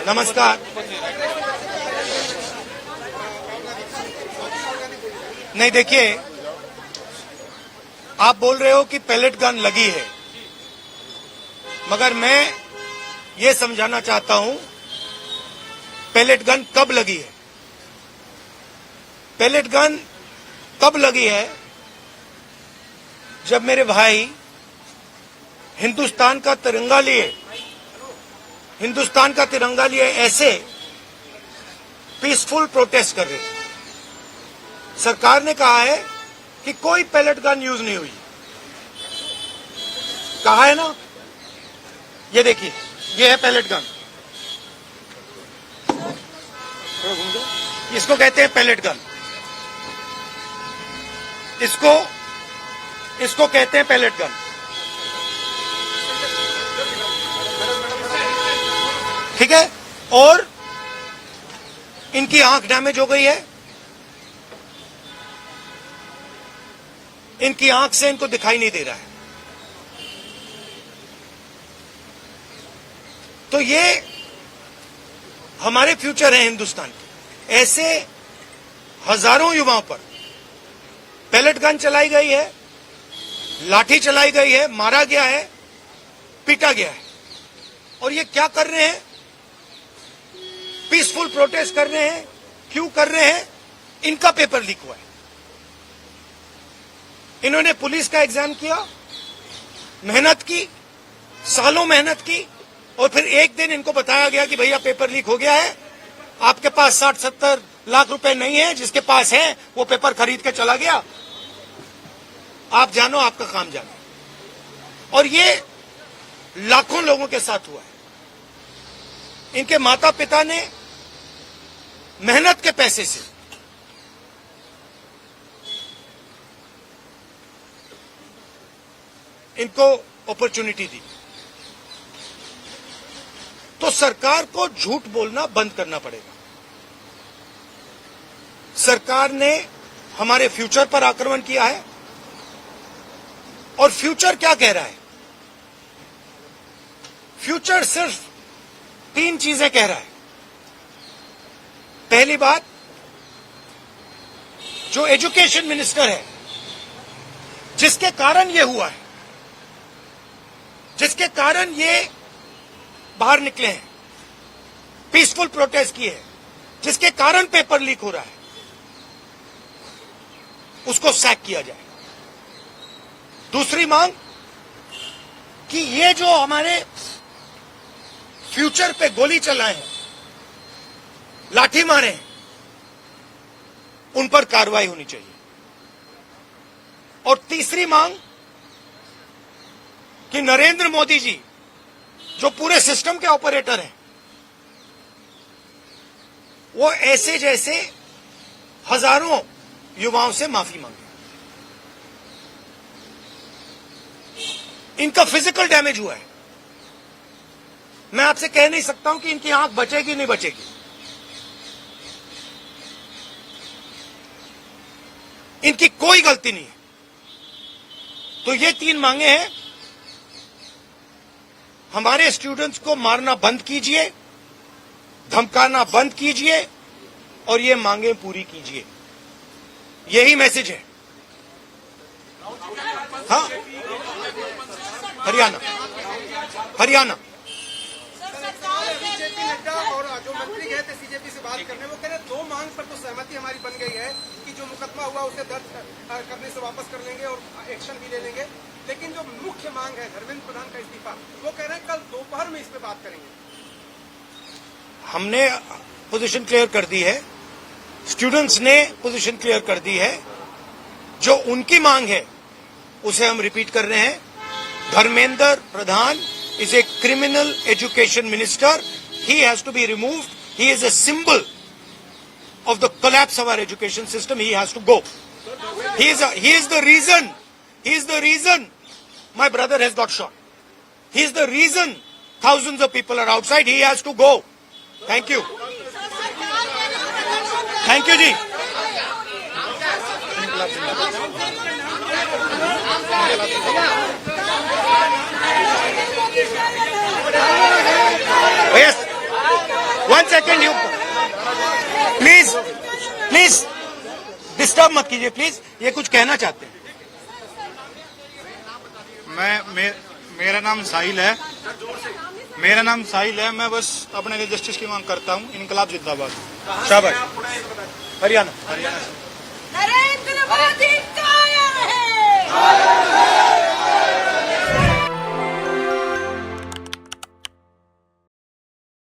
नमस्कार। नहीं, देखिए, आप बोल रहे हो कि पैलेट गन लगी है, मगर मैं ये समझाना चाहता हूं पैलेट गन कब लगी है। पैलेट गन तब लगी है जब मेरे भाई हिंदुस्तान का तिरंगा लिए ऐसे पीसफुल प्रोटेस्ट कर रहे थे। सरकार ने कहा है कि कोई पैलेट गन यूज नहीं हुई, कहा है ना। ये देखिए, ये है पैलेट गन, इसको कहते हैं पैलेट गन, इसको कहते हैं पैलेट गन। ठीक है, और इनकी आंख डैमेज हो गई है, इनकी आंख से इनको दिखाई नहीं दे रहा है। तो ये हमारे फ्यूचर है हिंदुस्तान के। ऐसे हजारों युवाओं पर पैलेट गन चलाई गई है, लाठी चलाई गई है, मारा गया है, पीटा गया है। और ये क्या कर रहे हैं? पीसफुल प्रोटेस्ट कर रहे हैं। क्यों कर रहे हैं? इनका पेपर लीक हुआ है। इन्होंने पुलिस का एग्जाम किया, मेहनत की, सालों मेहनत की, और फिर एक दिन इनको बताया गया कि भैया पेपर लीक हो गया है, आपके पास 60-70 लाख रुपए नहीं है, जिसके पास है वो पेपर खरीद के चला गया, आप जानो, आपका काम जानो। और ये लाखों लोगों के साथ हुआ है। इनके माता पिता ने मेहनत के पैसे से इनको अपॉर्चुनिटी दी। तो सरकार को झूठ बोलना बंद करना पड़ेगा। सरकार ने हमारे फ्यूचर पर आक्रमण किया है, और फ्यूचर क्या कह रहा है? फ्यूचर सिर्फ 3 चीजें कह रहा है। पहली बात, जो एजुकेशन मिनिस्टर है, जिसके कारण ये हुआ है, जिसके कारण ये बाहर निकले हैं, पीसफुल प्रोटेस्ट किए हैं, जिसके कारण पेपर लीक हो रहा है, उसको सैक किया जाए। दूसरी मांग कि ये जो हमारे फ्यूचर पे गोली चलाए हैं, लाठी मारे हैं, उन पर कार्रवाई होनी चाहिए। और तीसरी मांग कि नरेंद्र मोदी जी, जो पूरे सिस्टम के ऑपरेटर हैं, वो ऐसे जैसे हजारों युवाओं से माफी मांगे। इनका फिजिकल डैमेज हुआ है। मैं आपसे कह नहीं सकता हूं कि इनकी आंख बचेगी नहीं बचेगी। इनकी कोई गलती नहीं है। तो ये 3 मांगे हैं। हमारे स्टूडेंट्स को मारना बंद कीजिए, धमकाना बंद कीजिए, और ये मांगे पूरी कीजिए। यही मैसेज है। हाँ, हरियाणा बीजेपी नेता और जो मंत्री गए थे सीजेपी से बात करने, वो कह रहे 2 मांग पर तो सहमति हमारी बन गई है कि जो मुकदमा हुआ उसे दर्ज करने से वापस कर लेंगे और एक्शन भी ले लेंगे। लेकिन जो मुख्य मांग है धर्मेंद्र प्रधान का इस्तीफा, वो कह रहे हैं कल दोपहर में इस पे बात करेंगे। हमने पोजीशन क्लियर कर दी है, स्टूडेंट्स ने पोजीशन क्लियर कर दी है। जो उनकी मांग है उसे हम रिपीट कर रहे हैं। Dharmendra Pradhan is a criminal education minister. He has to be removed. He is a symbol of the collapse of our education system. He has to go. He is the reason my brother has got shot. He is the reason thousands of people are outside. He has to go. Thank you. Thank you, ji. Yes. Disturb मत कीजिए please, ये कुछ कहना चाहते हैं। मेरा नाम साहिल है। मैं बस अपने लिए जस्टिस की मांग करता हूँ। इनकलाब जिंदाबाद। शाबाश। हरियाणा। हरियाणा से। नरेंद्र मोदी